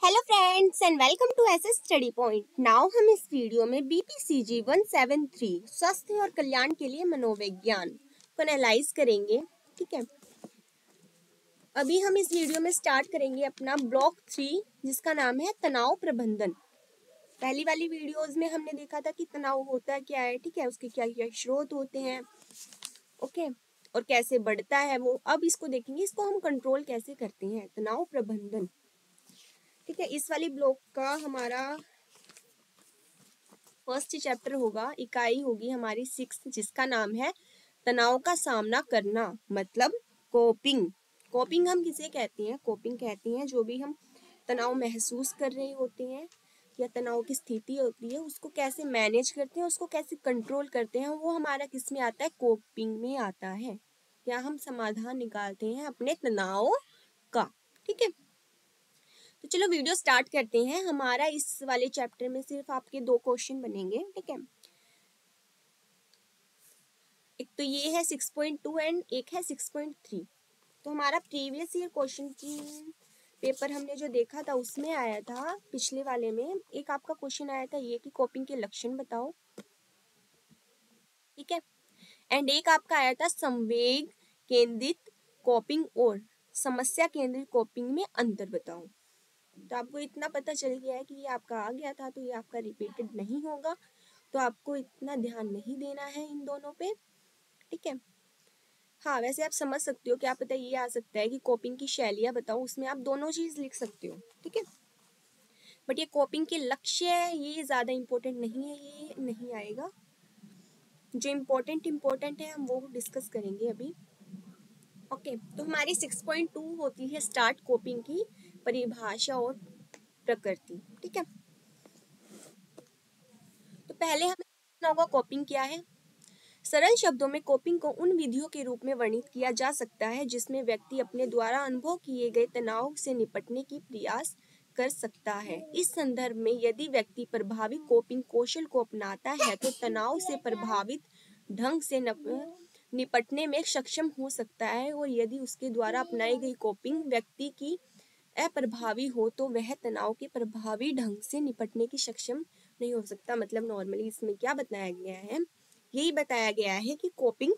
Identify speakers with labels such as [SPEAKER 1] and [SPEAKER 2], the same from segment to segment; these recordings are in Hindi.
[SPEAKER 1] Hello friends and welcome to SS study point. Now हम इस वीडियो में बीपीसीजी 173 स्वास्थ्य और कल्याण के लिए मनोविज्ञान को एनालाइज करेंगे। ठीक है, अभी हम इस वीडियो में स्टार्ट करेंगे अपना ब्लॉक 3 जिसका नाम है तनाव प्रबंधन। पहली वाली वीडियोस में हमने देखा था कि तनाव होता क्या है, ठीक है, उसके क्या क्या स्रोत होते हैं, ओके, और कैसे बढ़ता है वो। अब इसको देखेंगे, इसको हम कंट्रोल कैसे करते हैं, तनाव प्रबंधन। ठीक है, इस वाली ब्लॉक का हमारा फर्स्ट चैप्टर होगा, इकाई होगी हमारी 6 जिसका नाम है तनाव का सामना करना, मतलब कोपिंग। कोपिंग हम किसे कहते हैं? कोपिंग कहते हैं जो भी हम तनाव महसूस कर रहे होते हैं या तनाव की स्थिति होती है उसको कैसे मैनेज करते हैं, उसको कैसे कंट्रोल करते हैं, वो हमारा किस में आता है? कोपिंग में आता है, या हम समाधान निकालते हैं अपने तनाव का। ठीक है, तो चलो वीडियो स्टार्ट करते हैं। हमारा इस वाले चैप्टर में सिर्फ आपके 2 क्वेश्चन बनेंगे। ठीक है, एक तो ये है 6.2 एंड एक है 6.3। तो हमारा प्रीवियस ईयर क्वेश्चन की पेपर हमने जो देखा था उसमें आया था, पिछले वाले में एक आपका क्वेश्चन आया था ये कि कोपिंग के लक्षण बताओ। ठीक है, एंड एक आपका आया था संवेग केंद्रित कोपिंग और समस्या केंद्रित कोपिंग में अंतर बताओ। तो आपको इतना पता चल गया है कि ये आपका आ गया था, तो ये आपका रिपीटेड नहीं होगा, तो आपको इतना ध्यान नहीं देना है इन दोनों पे। ठीक है, हाँ वैसे आप समझ सकते हो, क्या पता ये आ सकता है कि कोपिंग की शैलियाँ बताओ, उसमें आप दोनों चीज लिख सकते हो। ठीक है, बट ये कोपिंग के लक्ष्य है, ये ज्यादा इम्पोर्टेंट नहीं है, ये नहीं आएगा। जो इम्पोर्टेंट है हम वो डिस्कस करेंगे अभी। ओके, तो हमारी 6.2 होती है स्टार्ट कोपिंग की परिभाषा और प्रकृति। ठीक है, तो पहले हमें देखना होगा कोपिंग क्या है। सरल शब्दों में कोपिंग को उन विधियों के रूप में वर्णित किया जा सकता है जिसमें व्यक्ति अपने द्वारा अनुभव किए गए तनाव से निपटने की प्रयास कर सकता है। इस संदर्भ में यदि व्यक्ति प्रभावी कोपिंग कौशल को अपनाता है तो तनाव से प्रभावित ढंग से निपटने में सक्षम हो सकता है, और यदि उसके द्वारा अपनाई गई कोपिंग व्यक्ति की अप्रभावी हो तो वह तनाव के प्रभावी ढंग से निपटने की सक्षम नहीं हो सकता। मतलब नॉर्मली इसमें क्या बताया गया है, यही बताया गया है कि कोपिंग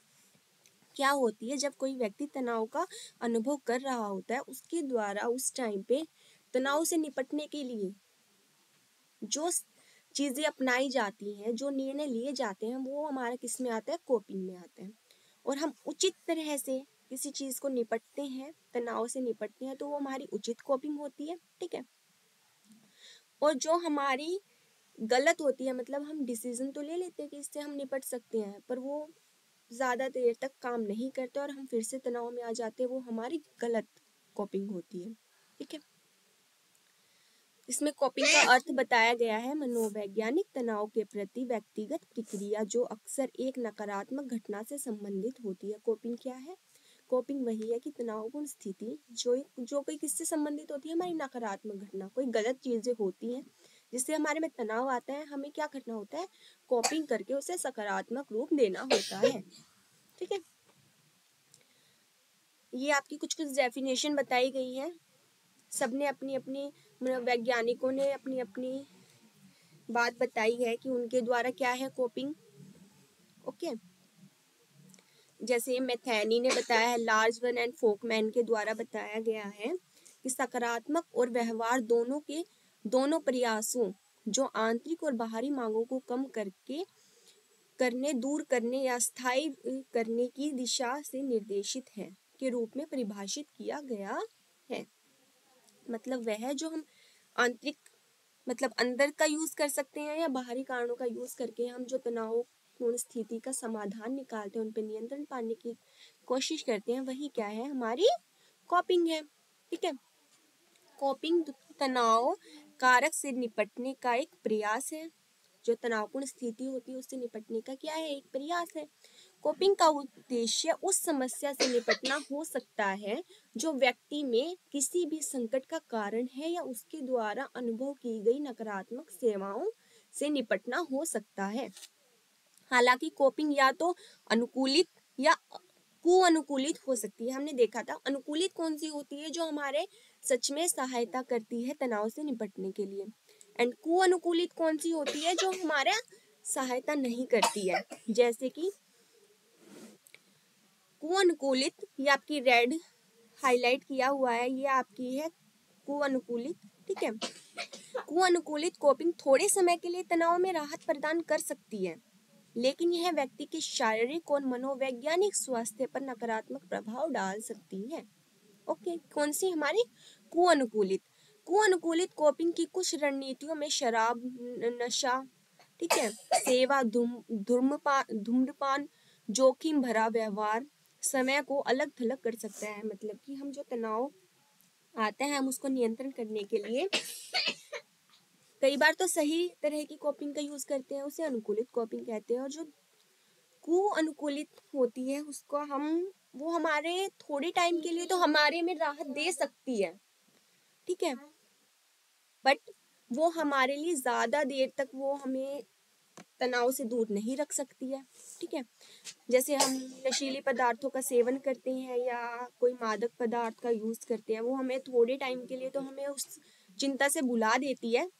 [SPEAKER 1] क्या होती है। जब कोई व्यक्ति तनाव का अनुभव कर रहा होता है, उसके द्वारा उस टाइम पे तनाव से निपटने के लिए जो चीजें अपनाई जाती हैं, जो निर्णय लिए जाते हैं, वो हमारा किस में आता है? कोपिंग में आता है। और हम उचित तरह से किसी चीज को निपटते हैं, तनाव से निपटते हैं, तो वो हमारी उचित कोपिंग होती है। ठीक है, और जो हमारी गलत होती है, मतलब हम डिसीजन तो ले लेते हैं कि इससे हम निपट सकते हैं, पर वो ज्यादा देर तक काम नहीं करते और हम फिर से तनाव में आ जाते हैं, वो हमारी गलत कोपिंग होती है। ठीक है, इसमें कोपिंग का अर्थ बताया गया है मनोवैज्ञानिक तनाव के प्रति व्यक्तिगत प्रतिक्रिया जो अक्सर एक नकारात्मक घटना से संबंधित होती है। कोपिंग क्या है? कोपिंग वही है कि तनावपूर्ण स्थिति जो कोई किससे संबंधित होती है? हमारी नकारात्मक घटना, कोई गलत चीजें होती हैं जिससे हमारे में तनाव आता है, हमें क्या करना होता है? कोपिंग करके उसे सकारात्मक रूप देना होता है। ठीक है, ये आपकी कुछ डेफिनेशन बताई गई है, सबने अपनी अपनी वैज्ञानिकों ने अपनी अपनी बात बताई है कि उनके द्वारा क्या है कोपिंग। ओके, जैसे मैथेनी ने बताया है, लार्जवन एंड फोकमैन के द्वारा बताया गया है कि सकारात्मक और व्यवहार दोनों प्रयासों जो आंतरिक और बाहरी मांगों को कम दूर करने या स्थायी करने की दिशा से निर्देशित है के रूप में परिभाषित किया गया है। मतलब वह जो हम आंतरिक मतलब अंदर का यूज कर सकते हैं या बाहरी कारणों का यूज करके हम जो तनावपूर्ण स्थिति का समाधान निकालते हैं, उन पर नियंत्रण पाने की कोशिश करते हैं, वही क्या है? हमारी कोपिंग है। ठीक है, कोपिंग तनाव कारक से निपटने का एक प्रयास है। जो तनावपूर्ण स्थिति होती है उससे निपटने का क्या है? एक प्रयास है। कोपिंग का उद्देश्य उस समस्या से निपटना हो सकता है जो व्यक्ति में किसी भी संकट का कारण है, या उसके द्वारा अनुभव की गई नकारात्मक सेवाओं से निपटना हो सकता है। हालांकि कोपिंग या तो अनुकूलित या कुअनुकूलित हो सकती है। हमने देखा था अनुकूलित कौन सी होती है? जो हमारे सच में सहायता करती है तनाव से निपटने के लिए। एंड कुअनुकूलित कौन सी होती है? जो हमारा सहायता नहीं करती है। जैसे कि कुअनुकूलित, ये आपकी रेड हाईलाइट किया हुआ है, ये आपकी है कुअनुकूलित। ठीक है, कुअनुकूलित कोपिंग थोड़े समय के लिए तनाव में राहत प्रदान कर सकती है, लेकिन यह व्यक्ति के शारीरिक और मनोवैज्ञानिक स्वास्थ्य पर नकारात्मक प्रभाव डाल सकती है। ओके, कौन सी? हमारी कुअनुकूलित। कुअनुकूलित कोपिंग की कुछ रणनीतियों में शराब, नशा, ठीक है, सेवा, धूम्रपान, जोखिम भरा व्यवहार समय को अलग थलग कर सकता है। मतलब कि हम जो तनाव आते हैं हम उसको नियंत्रण करने के लिए कई बार तो सही तरह की कोपिंग का यूज करते हैं, उसे अनुकूलित कोपिंग कहते हैं। और जो कुअनुकूलित होती है उसको वो हमारे थोड़े टाइम के लिए तो हमारे में राहत दे सकती है, ठीक है, बट वो हमारे लिए ज्यादा देर तक वो हमें तनाव से दूर नहीं रख सकती है। ठीक है, जैसे हम नशीले पदार्थों का सेवन करते हैं या कोई मादक पदार्थ का यूज करते हैं, वो हमें थोड़े टाइम के लिए तो हमें उस चिंता से भुला देती है,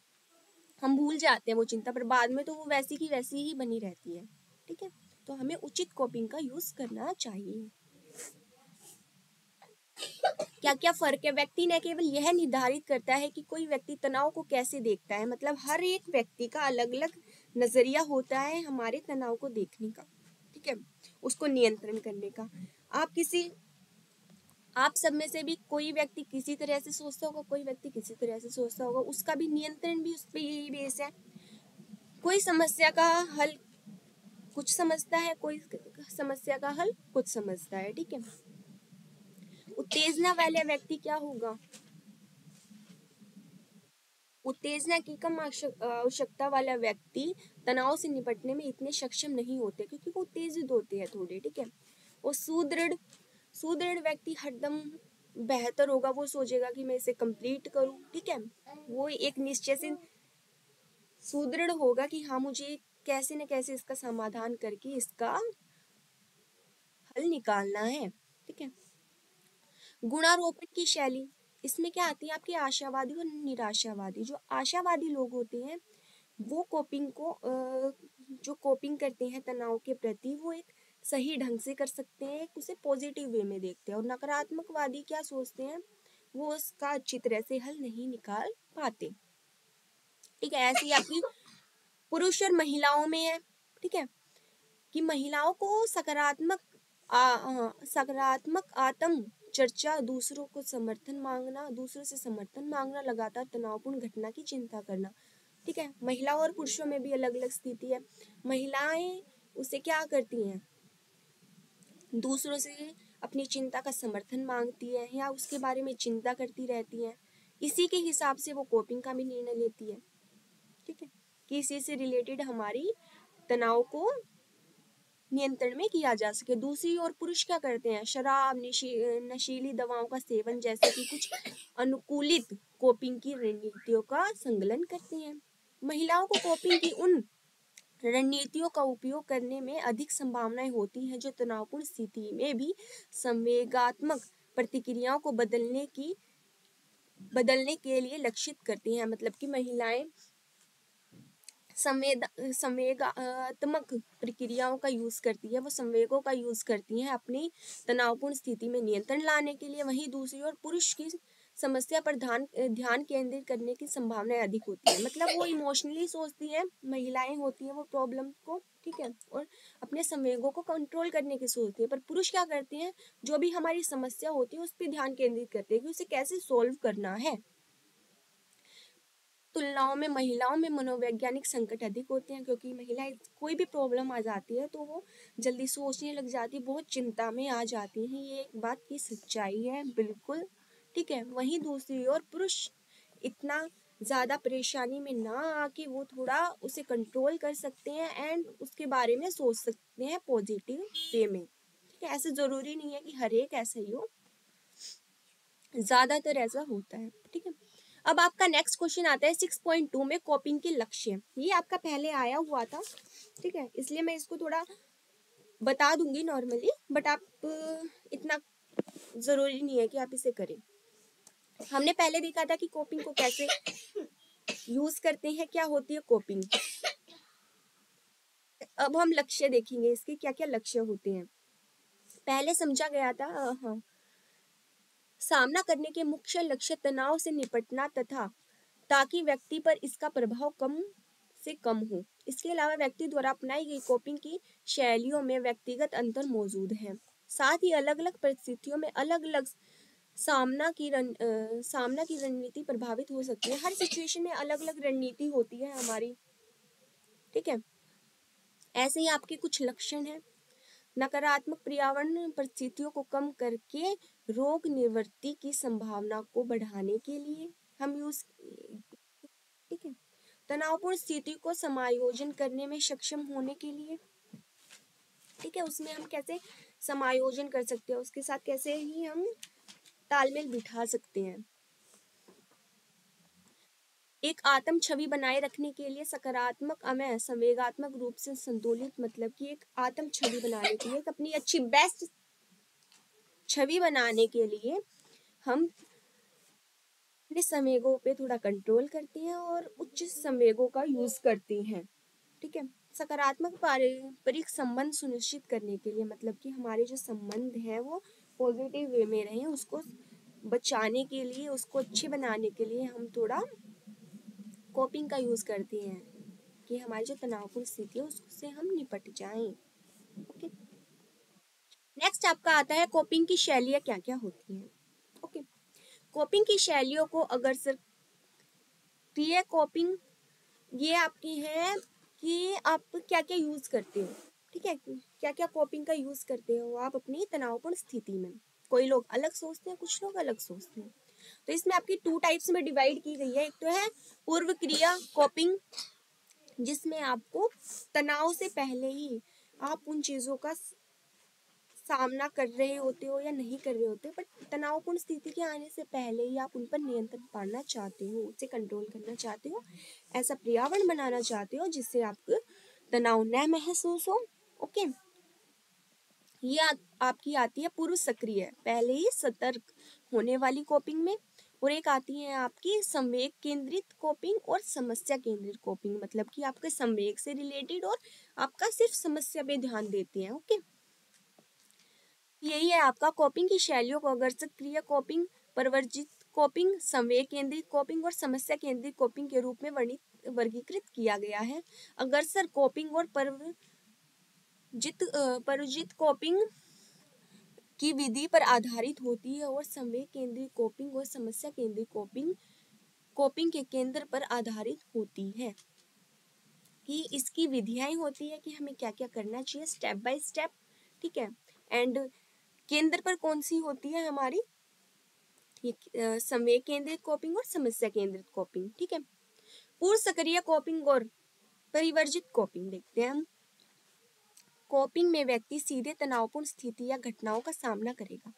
[SPEAKER 1] हम भूल जाते हैं वो चिंता, पर बाद में तो वो वैसी की वैसी ही बनी रहती है। ठीक है, तो हमें उचित कोपिंग का यूज करना चाहिए। क्या क्या फर्क है? व्यक्ति ने केवल यह निर्धारित करता है कि कोई व्यक्ति तनाव को कैसे देखता है। मतलब हर एक व्यक्ति का अलग अलग नजरिया होता है हमारे तनाव को देखने का, ठीक है, उसको नियंत्रण करने का। आप सब में से भी कोई व्यक्ति किसी तरह से सोचता होगा, कोई व्यक्ति किसी तरह से सोचता होगा, उसका भी नियंत्रण भी उस पर यही बेस है। कोई समस्या का हल कुछ समझता है, कोई समस्या का हल कुछ समझता है। ठीक है, उत्तेजना वाला व्यक्ति क्या होगा? उत्तेजना की कम आवश्यकता वाला व्यक्ति तनाव से निपटने में इतने सक्षम नहीं होते, क्योंकि वो उत्तेजित होते हैं थोड़े। ठीक है, वो सुदृढ़ व्यक्ति हरदम बेहतर होगा, वो सोचेगा कि मैं इसे कंप्लीट करूं। ठीक है, वो एक निश्चय से सुदृढ़ होगा कि हाँ मुझे कैसे न कैसे इसका समाधान करके इसका हल निकालना है। ठीक है, गुणारोपण की शैली, इसमें क्या आती है? आपके आशावादी और निराशावादी। जो आशावादी लोग होते हैं वो जो कोपिंग करते हैं तनाव के प्रति, वो एक सही ढंग से कर सकते हैं, उसे पॉजिटिव वे में देखते हैं। और नकारात्मकवादी क्या सोचते हैं? वो उसका अच्छी तरह से हल नहीं निकाल पाते। ठीक है, ऐसी आपकी पुरुष और महिलाओं में है। ठीक है, कि महिलाओं को सकारात्मक आत्म चर्चा, दूसरों से समर्थन मांगना, लगातार तनावपूर्ण घटना की चिंता करना। ठीक है, महिलाओं और पुरुषों में भी अलग अलग स्थिति है। महिलाएं उसे क्या करती हैं? दूसरों से अपनी चिंता का समर्थन मांगती है या उसके बारे में चिंता करती रहती है। इसी के हिसाब से वो कोपिंग का भी निर्णय लेती है। ठीक है, कि इसी से रिलेटेड हमारी तनाव को नियंत्रण में किया जा सके। दूसरी ओर पुरुष क्या करते हैं? शराब, नशीली दवाओं का सेवन जैसे कि कुछ अनुकूलित कोपिंग की रणनीतियों का संकलन करते हैं। महिलाओं को कोपिंग की उन रणनीतियों का उपयोग करने में अधिक संभावनाएं होती हैं जो तनावपूर्ण स्थिति में भी संवेगात्मक प्रतिक्रियाओं को बदलने के लिए लक्षित करती हैं। मतलब कि महिलाएं संवेगात्मक प्रक्रियाओं का यूज करती है, वो संवेगों का यूज करती हैं अपनी तनावपूर्ण स्थिति में नियंत्रण लाने के लिए। वहीं दूसरी ओर पुरुष की समस्या पर ध्यान केंद्रित करने की संभावनाएं अधिक होती है। मतलब वो इमोशनली सोचती हैं, महिलाएं होती हैं वो प्रॉब्लम को, ठीक है, और अपने संवेगों को कंट्रोल करने की सोचती है। पर पुरुष क्या करते हैं? जो भी हमारी समस्या होती है उस पर ध्यान केंद्रित करते हैं कि उसे कैसे सोल्व करना है। तुलनाओं में महिलाओं में मनोवैज्ञानिक संकट अधिक होते हैं, क्योंकि महिलाएं कोई भी प्रॉब्लम आ जाती है तो वो जल्दी सोचने लग जाती है, बहुत चिंता में आ जाती हैं। ये एक बात की सच्चाई है, बिल्कुल। ठीक है, वहीं दूसरी ओर पुरुष इतना ज़्यादा परेशानी में ना आके वो थोड़ा उसे कंट्रोल कर सकते हैं एंड उसके बारे में सोच सकते हैं पॉजिटिव वे में। ठीक है, ऐसे ज़रूरी नहीं है कि हर एक ऐसा ही हो, ज़्यादातर ऐसा होता है। ठीक है, अब आपका नेक्स्ट क्वेश्चन आता है 6.2 में कॉपिंग के लक्ष्य। ये आपका पहले आया हुआ था, ठीक है, इसलिए मैं इसको थोड़ा बता दूंगी नॉर्मली, बट आप इतना ज़रूरी नहीं है कि आप इसे करें। हमने पहले देखा था कि कोपिंग को कैसे यूज करते हैं, क्या होती है कोपिंग। अब हम लक्ष्य देखेंगे, इसके क्या क्या लक्ष्य होते हैं। पहले समझा गया था हाँ, सामना करने के मुख्य लक्ष्य तनाव से निपटना तथा ताकि व्यक्ति पर इसका प्रभाव कम से कम हो। इसके अलावा व्यक्ति द्वारा अपनाई गई कोपिंग की शैलियों में व्यक्तिगत अंतर मौजूद है। साथ ही अलग अलग परिस्थितियों में अलग अलग सामना की रणनीति प्रभावित हो सकती है। हर सिचुएशन में अलग अलग रणनीति होती है हमारी, ठीक है। ऐसे ही आपके कुछ लक्षण हैं। नकारात्मक पर्यावरण परिस्थितियों को कम करके रोग निवृत्ति की संभावना को बढ़ाने के लिए हम यूज, ठीक है। तनावपूर्ण स्थिति को समायोजन करने में सक्षम होने के लिए, ठीक है, उसमें हम कैसे समायोजन कर सकते हैं, उसके साथ कैसे ही हम तालमेल बिठा सकते हैं। एक आत्म छवि बनाए रखने के लिए सकारात्मक अमय संवेगात्मक रूप से संतुलित, मतलब कि एक आत्म छवि बनाने के लिए, एक अपनी अच्छी बेस्ट छवि बनाने के लिए हम अपने संवेगों पे थोड़ा कंट्रोल करते हैं और उच्च संवेगों का यूज करते हैं, ठीक है। सकारात्मक पारस्परिक संबंध सुनिश्चित करने के लिए, मतलब कि हमारे जो संबंध है वो पॉजिटिव वे में रहे, उसको बचाने के लिए, उसको अच्छे बनाने के लिए हम थोड़ा कोपिंग का यूज करते हैं कि हमारी जो तनावपूर्ण स्थिति है उससे हम निपट जाएं। ओके, नेक्स्ट आपका आता है कोपिंग की शैलियाँ क्या क्या होती हैं। ओके, कोपिंग की शैलियों को अगर सक्रिय कोपिंग ये आपकी है कि आप क्या क्या यूज करते हो, ठीक है, क्या क्या कोपिंग का यूज करते हो आप अपनी तनावपूर्ण स्थिति में। कोई लोग अलग सोचते हैं, कुछ लोग अलग सोचते हैं। तो इसमें आपकी 2 टाइप्स में डिवाइड की गई है। एक तो है पूर्व क्रिया कोपिंग, जिसमें आपको तनाव से पहले ही आप उन चीजों का सामना कर रहे होते हो या नहीं कर रहे होते, बट तनावपूर्ण स्थिति के आने से पहले ही आप उन पर नियंत्रण पाना चाहते हो, उसे कंट्रोल करना चाहते हो, ऐसा पर्यावरण बनाना चाहते हो जिससे आपको तनाव न महसूस हो। ओके, ये आपकी आती है पूर्व सक्रिय, पहले ही सतर्क होने वाली कोपिंग में। और एक आती है आपकी संवेग केंद्रित कोपिंग और समस्या केंद्रित कोपिंग, मतलब कि आपके संवेग से रिलेटेड और आपका सिर्फ समस्या पे ध्यान देते हैं। ओके, यही है आपका कोपिंग की शैलियों को अगर सक्रिय कोपिंग, परवर्जित कोपिंग, संवेग केंद्रित कोपिंग और समस्या केंद्रित कोपिंग के रूप में वर्गीकृत किया गया है। अग्रसर कोपिंग और परवर्जित कोपिंग की विधि पर आधारित होती है और संवेग केंद्रित कोपिंग और समस्या केंद्रित कोपिंग के केंद्र पर आधारित होती है, कि इसकी विधियां होती है कि हमें क्या क्या करना चाहिए स्टेप बाय स्टेप, ठीक है। एंड केंद्र पर कौन सी होती है हमारी, ये संवेग केंद्रित कोपिंग और समस्या केंद्रित कोपिंग, ठीक है। पूर्व सक्रिय कोपिंग और परिवर्जित कोपिंग देखते हैं हम। कोपिंग में व्यक्ति सीधे तनावपूर्ण स्थिति या घटनाओं का सामना करेगा,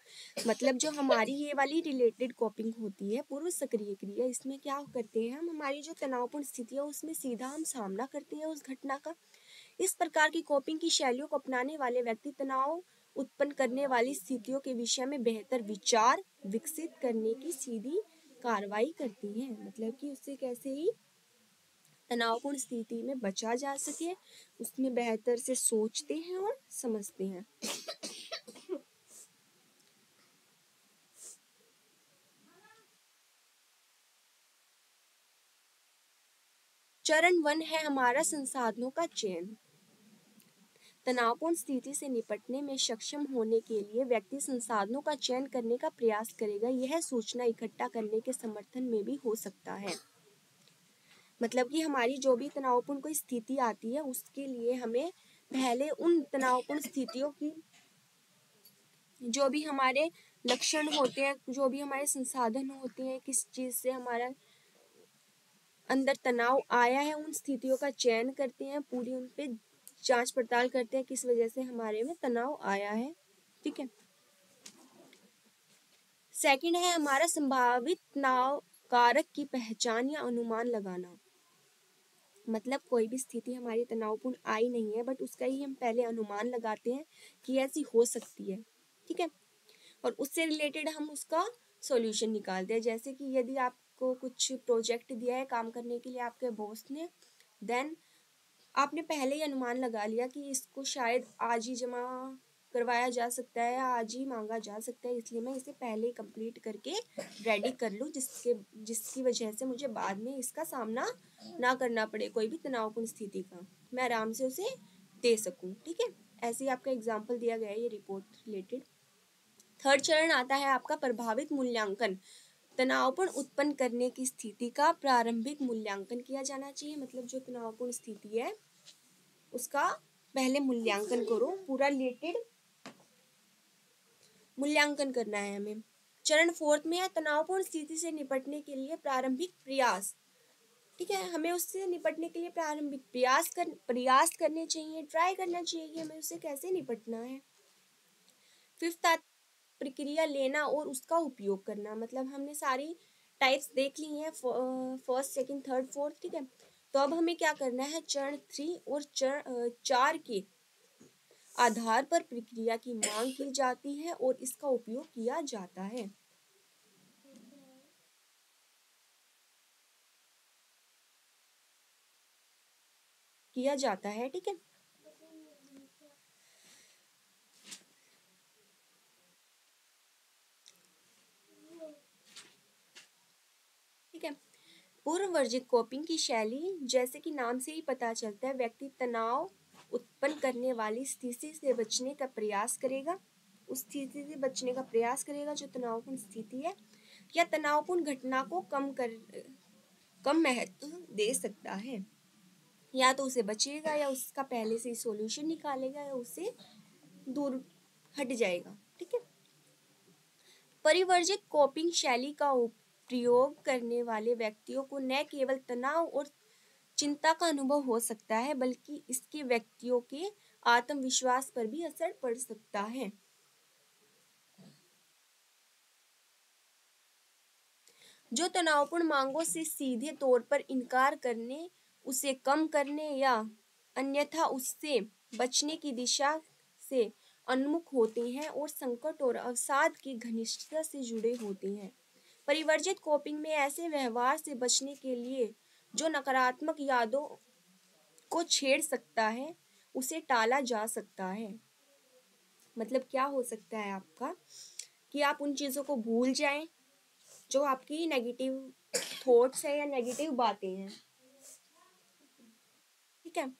[SPEAKER 1] मतलब जो हमारी ये वाली रिलेटेड कोपिंग होती है पूर्व सक्रिय क्रिया, इसमें क्या करते हैं हम, हमारी जो तनावपूर्ण स्थिति है उसमें सीधा हम सामना करते हैं उस घटना का। इस प्रकार की कोपिंग की शैलियों को अपनाने वाले व्यक्ति तनाव उत्पन्न करने वाली स्थितियों के विषय में बेहतर विचार विकसित करने की सीधी कार्रवाई करती हैं, मतलब कि उससे कैसे ही तनावपूर्ण स्थिति में बचा जा सके, उसमें बेहतर से सोचते हैं और समझते हैं। चरण 1 है हमारा संसाधनों का चयन। तनावपूर्ण स्थिति से निपटने में सक्षम होने के लिए व्यक्ति संसाधनों का चयन करने का प्रयास करेगा। यह सूचना इकट्ठा करने के समर्थन में भी हो सकता है, मतलब कि हमारी जो भी तनावपूर्ण कोई स्थिति आती है उसके लिए हमें पहले उन तनावपूर्ण स्थितियों की जो भी हमारे लक्षण होते हैं, जो भी हमारे संसाधन होते हैं, किस चीज से हमारा अंदर तनाव आया है, उन स्थितियों का चयन करते हैं, पूरी उन पे जांच पड़ताल करते हैं किस वजह से हमारे में तनाव आया है, ठीक है। सेकंड है हमारा संभावित तनाव कारक की पहचान या अनुमान लगाना, मतलब कोई भी स्थिति हमारी तनावपूर्ण आई नहीं है बट उसका ही हम पहले अनुमान लगाते हैं कि ऐसी हो सकती है, ठीक है, और उससे रिलेटेड हम उसका सॉल्यूशन निकालते हैं। जैसे कि यदि आपको कुछ प्रोजेक्ट दिया है काम करने के लिए आपके बॉस ने, देन आपने पहले ही अनुमान लगा लिया कि इसको शायद आज ही जमा करवाया जा सकता है या आज ही मांगा जा सकता है, इसलिए मैं इसे पहले ही कंप्लीट करके रेडी कर लूँ, जिसकी वजह से मुझे बाद में इसका सामना ना करना पड़े, कोई भी तनावपूर्ण स्थिति का, मैं आराम से उसे दे सकूँ। ठीक है, ऐसे ही आपका एग्जाम्पल दिया गया है ये रिपोर्ट रिलेटेड। थर्ड चरण आता है आपका प्रभावित मूल्यांकन। तनावपूर्ण उत्पन्न करने की स्थिति का प्रारंभिक मूल्यांकन किया जाना चाहिए। मतलब जो तनावपूर्ण स्थिति है उसका पहले मूल्यांकन करो, पूरा रिलेटेड मूल्यांकन करना है हमें। चरण फोर्थ में है तनावपूर्ण स्थिति से निपटने के लिए प्रारंभिक प्रयास। ठीक है, हमें उससे निपटने के लिए प्रारंभिक प्रयास करने चाहिए, ट्राई करना चाहिए कि हमें उससे कैसे निपटना है। फिफ्थ प्रक्रिया लेना और उसका उपयोग करना। मतलब हमने सारी टाइप्स देख ली हैं, फर्स्ट सेकंड थर्ड फोर्थ। ठीक है, तो अब हमें क्या करना है, चरण 3 और चरण 4 के आधार पर प्रक्रिया की मांग की जाती है और इसका उपयोग किया जाता है। ठीक है, ठीक है। पूर्व वर्जित कोपिंग की शैली, जैसे कि नाम से ही पता चलता है, व्यक्ति तनाव उत्पन्न करने वाली स्थिति से बचने का प्रयास करेगा, उस स्थिति से बचने का प्रयास करेगा जो तनावपूर्ण स्थिति है, या तनावपूर्ण घटना को कम महत्व दे सकता है। या तो उसे बचेगा या उसका पहले से ही सॉल्यूशन निकालेगा या उससे दूर हट जाएगा। ठीक है, परिवर्जित कोपिंग शैली का प्रयोग करने वाले व्यक्तियों को न केवल तनाव और चिंता का अनुभव हो सकता है, बल्कि इसके व्यक्तियों के आत्मविश्वास पर भी असर पड़ सकता है। जो तनावपूर्ण मांगों से सीधे तौर पर इनकार करने, उसे कम करने या अन्यथा उससे बचने की दिशा से उन्मुख होते हैं और संकट और अवसाद की घनिष्ठता से जुड़े होते हैं। परिवर्जित कोपिंग में ऐसे व्यवहार से बचने के लिए जो नकारात्मक यादों को छेड़ सकता है उसे टाला जा सकता है। मतलब क्या हो सकता है आपका, कि आप उन चीज़ों को भूल जाएं जो आपकी नेगेटिव थॉट्स है या नेगेटिव बातें हैं। ठीक है,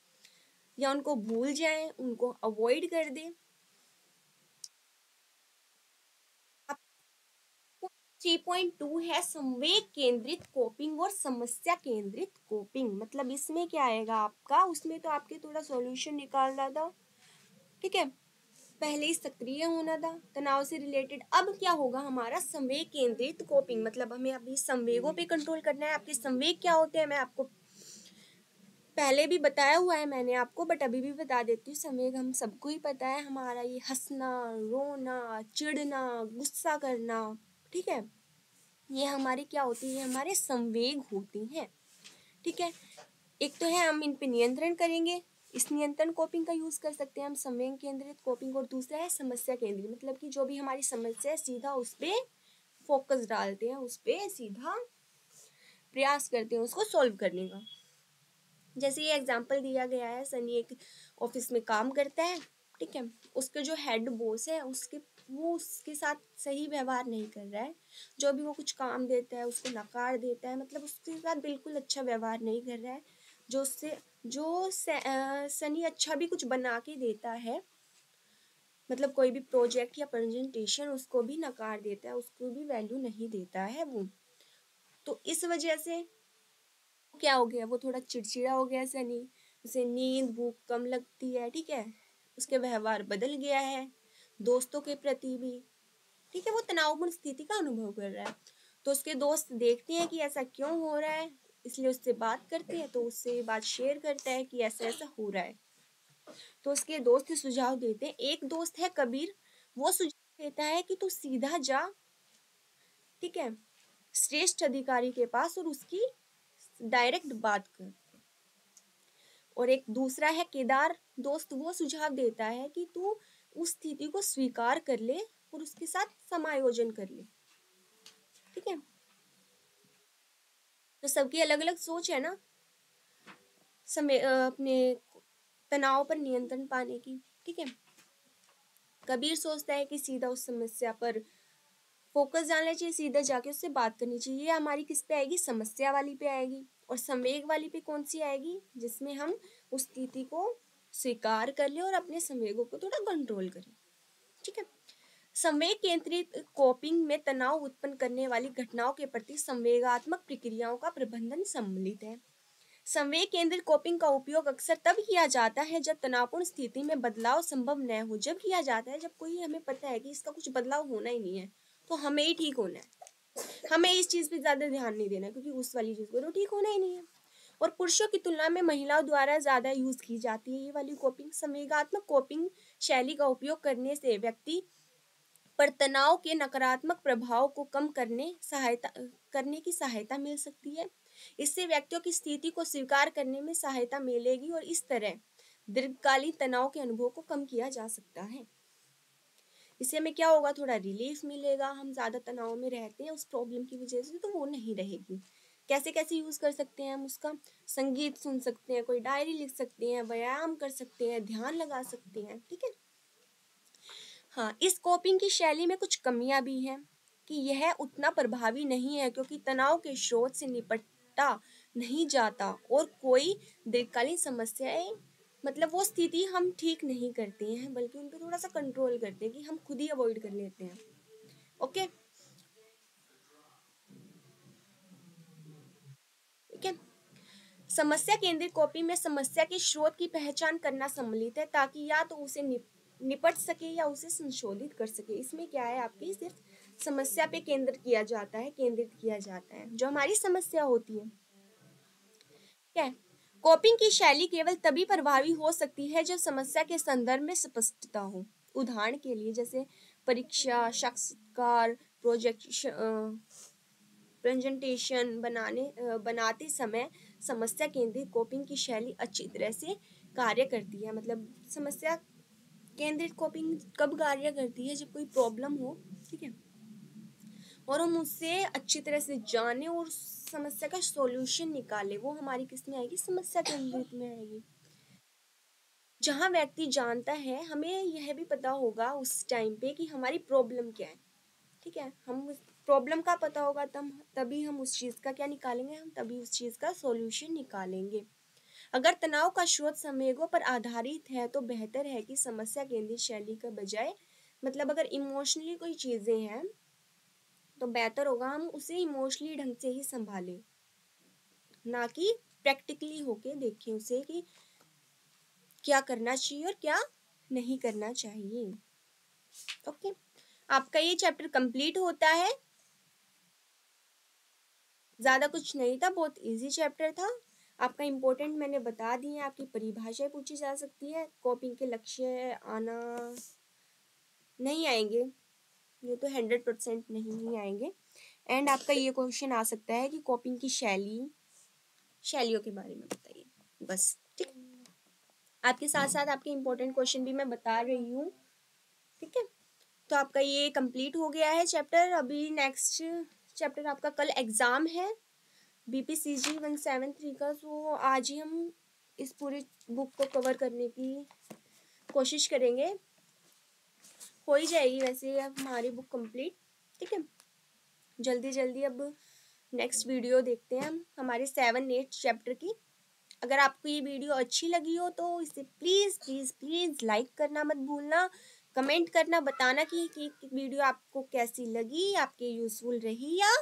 [SPEAKER 1] या उनको भूल जाएं, उनको अवॉइड कर दें। 3.2 है संवेग केंद्रित कोपिंग और समस्या केंद्रित कोपिंग। मतलब इसमें क्या आएगा आपका, उसमें तो आपके थोड़ा सॉल्यूशन निकालना था। ठीक है, पहले ही सक्रिय होना था तनाव से रिलेटेड। अब क्या होगा हमारा संवेग केंद्रित कोपिंग। मतलब हमें अभी संवेगों पे कंट्रोल करना है। आपके संवेग क्या होते हैं मैं आपको पहले भी बताया हुआ है मैंने आपको, बट अभी भी बता देती हूँ। संवेग हम सबको ही पता है, हमारा ये हंसना, रोना, चिढ़ना, गुस्सा करना। ठीक है, ये हमारे क्या होती है, हमारे संवेग होती हैं। ठीक है, एक तो है हम इन पे नियंत्रण करेंगे, इस नियंत्रण कोपिंग का यूज कर सकते हैं हम संवेग केंद्रित कोपिंग। और दूसरा है समस्या केंद्रित, मतलब कि जो भी हमारी समस्या है सीधा उस पे फोकस डालते हैं, उस पे सीधा प्रयास करते हैं उसको सॉल्व करने का। जैसे ये एग्जाम्पल दिया गया है, सनी एक ऑफिस में काम करता है। ठीक है, उसके जो हेड बॉस है वो उसके साथ सही व्यवहार नहीं कर रहा है। जो भी वो कुछ काम देता है उसको नकार देता है, मतलब उसके साथ बिल्कुल अच्छा व्यवहार नहीं कर रहा है। सनी अच्छा भी कुछ बना के देता है, मतलब कोई भी प्रोजेक्ट या प्रेजेंटेशन, उसको भी नकार देता है, उसको भी वैल्यू नहीं देता है वो। तो इस वजह से क्या हो गया, वो थोड़ा चिड़चिड़ा हो गया सनी, उसे नींद भूख कम लगती है। ठीक है, उसके व्यवहार बदल गया है दोस्तों के प्रति भी। ठीक है, वो तनावपूर्ण स्थिति का अनुभव कर रहा है। तो उसके दोस्त देखते हैं कि ऐसा क्यों हो रहा है, इसलिए उससे बात करते हैं। तो उससे बात शेयर करता है कि ऐसा ऐसा हो रहा है। तो उसके दोस्त सुझाव देते हैं। एक दोस्त है कबीर, वो सुझाव देता है कि तू सीधा जा, ठीक है, श्रेष्ठ अधिकारी के पास और उसकी डायरेक्ट बात कर। और एक दूसरा है केदार दोस्त, वो सुझाव देता है कि तू उस स्थिति को स्वीकार कर ले और उसके साथ समायोजन कर ले। ठीक है, तो सबकी अलग अलग सोच है ना अपने तनाव पर नियंत्रण पाने की। ठीक है, कबीर सोचता है कि सीधा उस समस्या पर फोकस डालना चाहिए, सीधा जाके उससे बात करनी चाहिए। ये हमारी किस पे आएगी, समस्या वाली पे आएगी। और संवेग वाली पे कौन सी आएगी, जिसमें हम उस स्थिति को स्वीकार कर ले और अपने संवेगों को थोड़ा कंट्रोल करें। ठीक है, संवेग केंद्रित कोपिंग में तनाव उत्पन्न करने वाली घटनाओं के प्रति संवेगात्मक प्रक्रियाओं का प्रबंधन सम्मिलित है। संवेग केंद्रित कोपिंग का उपयोग अक्सर तब किया जाता है जब तनावपूर्ण स्थिति में बदलाव संभव न हो। जब किया जाता है जब कोई हमें पता है कि इसका कुछ बदलाव होना ही नहीं है, तो हमें ही ठीक होना है, हमें इस चीज पे ज्यादा ध्यान नहीं देना, क्योंकि उस वाली चीज को तो ठीक होना ही नहीं है। और पुरुषों की तुलना में महिलाओं द्वारा ज्यादा यूज की जाती है ये वाली कोपिंग। संवेगात्मक कोपिंग शैली का उपयोग करने से व्यक्ति पर तनाव के नकारात्मक प्रभाव को कम करने की सहायता मिल सकती है। इससे व्यक्तियों की स्थिति को स्वीकार करने में सहायता मिलेगी और इस तरह दीर्घकालीन तनाव के अनुभव को कम किया जा सकता है। इससे हमें क्या होगा, थोड़ा रिलीफ मिलेगा। हम ज्यादा तनाव में रहते हैं उस प्रॉब्लम की वजह से, तो वो नहीं रहेगी। कैसे कैसे यूज कर सकते हैं हम उसका, संगीत सुन सकते हैं, कोई डायरी लिख सकते हैं, व्यायाम कर सकते हैं, ध्यान लगा सकते हैं। ठीक है, हाँ, इस कोपिंग की शैली में कुछ कमियां भी हैं कि यह उतना प्रभावी नहीं है, क्योंकि तनाव के स्रोत से निपटा नहीं जाता और कोई दीर्घकालीन समस्याएं, मतलब वो स्थिति हम ठीक नहीं करते हैं, बल्कि उन पर थोड़ा सा कंट्रोल करते हैं कि हम खुद ही अवॉइड कर लेते हैं। ओके, ठीक है, समस्या केंद्रित कॉपी में समस्या के स्रोत की पहचान करना सम्मिलित है, ताकि या तो उसे निपट सके या उसे संशोधित कर सके। इसमें क्या है, आपकी सिर्फ समस्या पे केंद्रित किया जाता है, जो हमारी समस्या होती है। क्या है, कॉपिंग की शैली केवल तभी प्रभावी हो सकती है जब समस्या के संदर्भ में स्पष्टता हो। उदाहरण के लिए जैसे परीक्षा, साक्षात्कार, प्रेजेंटेशन बनाते समय समस्या केंद्रित कोपिंग की शैली अच्छी तरह से कार्य करती है। मतलब समस्या केंद्रित कोपिंग कब कार्य करती है, जब कोई प्रॉब्लम हो, ठीक है, और हम उससे अच्छी तरह से जाने और समस्या का सॉल्यूशन निकाले। वो हमारी किस में आएगी, समस्या केंद्रित में आएगी। जहाँ व्यक्ति जानता है, हमें यह भी पता होगा उस टाइम पे कि हमारी प्रॉब्लम क्या है। ठीक है, हम प्रॉब्लम का पता होगा तभी हम उस चीज का क्या निकालेंगे, हम तभी उस चीज का सॉल्यूशन निकालेंगे। अगर तनाव का स्रोत संवेगों पर आधारित है तो बेहतर है कि समस्या केंद्रित शैली के बजाय, मतलब अगर इमोशनली कोई चीजें हैं तो बेहतर होगा हम उसे इमोशनली ढंग से ही संभालें, ना कि प्रैक्टिकली होके देखें उसे कि क्या करना चाहिए और क्या नहीं करना चाहिए। ओके, आपका ये चैप्टर कंप्लीट होता है। ज्यादा कुछ नहीं था, बहुत इजी चैप्टर था। आपका इम्पोर्टेंट मैंने बता दिए, आपकी परिभाषाएं पूछी जा सकती है। कॉपिंग के लक्ष्य आना नहीं आएंगे, ये तो 100% नहीं आएंगे। एंड आपका ये क्वेश्चन आ सकता है कि कॉपिंग की शैलियों के बारे में बताइए, बस। ठीक, आपके साथ साथ आपके इम्पोर्टेंट क्वेश्चन भी मैं बता रही हूँ। ठीक है, तो आपका ये कंप्लीट हो गया है चैप्टर। अभी नेक्स्ट चैप्टर आपका कल एग्जाम है BPCG 173 का। तो आज ही हम इस पूरी बुक को कवर करने की कोशिश करेंगे, हो ही जाएगी वैसे अब हमारी बुक कंप्लीट। ठीक है, जल्दी जल्दी अब नेक्स्ट वीडियो देखते हैं हम हमारे 7-8 चैप्टर की। अगर आपको ये वीडियो अच्छी लगी हो तो इसे प्लीज़ प्लीज़ प्लीज़ लाइक करना मत भूलना, कमेंट करना, बताना कि वीडियो आपको कैसी लगी, आपके यूज़फुल रही या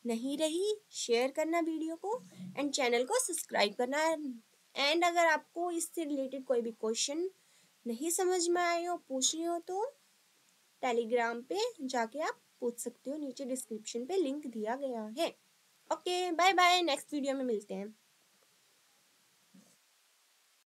[SPEAKER 1] नहीं रही। शेयर करना वीडियो को एंड चैनल को सब्सक्राइब करना। एंड अगर आपको इससे रिलेटेड कोई भी क्वेश्चन नहीं समझ में आए हो, पूछने हो, तो टेलीग्राम पे जाके आप पूछ सकते हो, नीचे डिस्क्रिप्शन पे लिंक दिया गया है। Okay, bye bye, next video में मिलते हैं।